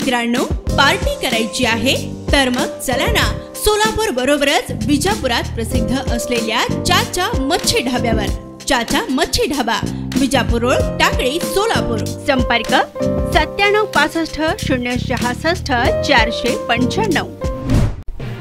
मित्रांनो, पार्टी करायची आहे तर मग चला ना सोलापूर बरोबरच विजापुरात प्रसिद्ध असलेल्या चाचा मच्छी ढाब्यावर। चाचा मच्छी ढाबा, विजापूर रोड, टाकळी, सोलापूर। संपर्क 9765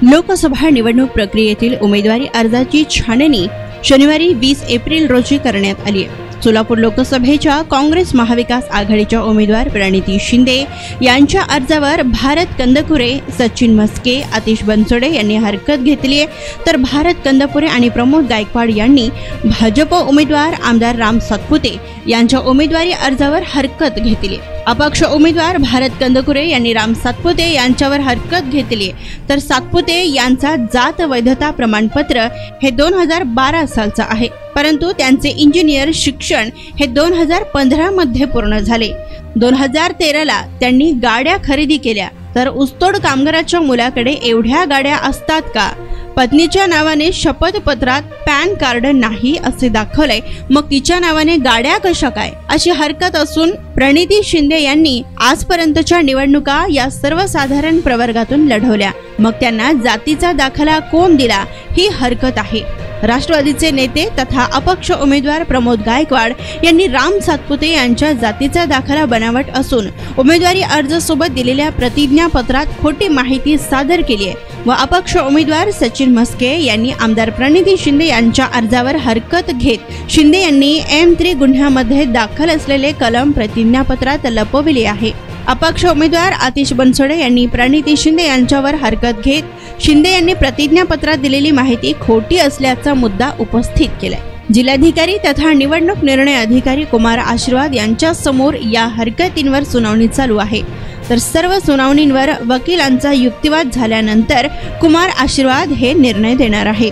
लोकसभा निवडणूक प्रक्रियेतील उमेदवारी अर्जाची छाननी शनिवारी 20 एप्रिल रोजी करण्यात आली आहे। सोलापूर लोकसभेच्या काँग्रेस महाविकास आघाडीच्या उमेदवार प्रणिती शिंदे यांच्या अर्जावर भारत कंदकुरे, सचिन म्हस्के, आतिश बनसोडे यांनी हरकत घेतली आहे, तर भारत कंदपुरे आणि प्रमोद गायकवाड यांनी भाजप उमेदवार आमदार राम सातपुते यांच्या उमेदवारी अर्जावर हरकत घेतली आहे। अपक्ष उमेदवार भारत कंदकुरे यांनी राम सातपुते यांच्यावर हरकत घेतली, तर सातपुते यांचा जात वैधता प्रमाणपत्र हे 2012 सालचा आहे, परंतु त्यांचे इंजिनियर शिक्षण हे 2015 मध्ये पूर्ण झाले। 2013ला त्यांनी गाड्या खरेदी केल्या, तर ऊसतोड कामगाराच्या मुलाकडे एवढ्या गाड्या असतात का? पत्नीच्या नावाने शपथपत्रात पॅन कार्ड नाही असे दाखवले, मग तिच्या नावाने गाड्या कशा काय? अशी हरकत असून प्रणिती शिंदे यांनी आजपर्यंतच्या निवडणुका या सर्वसाधारण प्रवर्गातून लढवल्या, मग त्यांना जातीचा दाखला कोण दिला ही हरकत आहे। राष्ट्रवादीचे नेते तथा अपक्ष उमेदवार प्रमोद गायकवाड यांनी राम सातपुते यांच्या जातीचा दाखला बनावट असून उमेदवारी अर्ज सोबत दिलेल्या प्रतिज्ञापत्रात खोटी माहिती सादर केली आहे व अपक्ष उमेदवार सचिन म्हस्के यांनी आमदार प्रणिती शिंदे यांच्या अर्जावर हरकत घेत शिंदे यांनी M3 गुन्ह्यामध्ये दाखल असलेले कलम प्रतिज्ञापत्रात लपविले आहे। अपक्ष उमेदवार आतिश बनसोडे यांनी प्रणिती शिंदे यांच्यावर हरकत घेत शिंदे यांनी प्रतिज्ञापत्रात दिलेली माहिती खोटी असल्याचा मुद्दा उपस्थित केलाय। जिल्हाधिकारी तथा निवडणूक निर्णय अधिकारी कुमार आशीर्वाद यांच्या समोर या हरकतींवर सुनावणी चालू आहे, तर सर्व सुनावणींवर वकिलांचा युक्तिवाद झाल्यानंतर कुमार आशीर्वाद हे निर्णय देणार आहेत।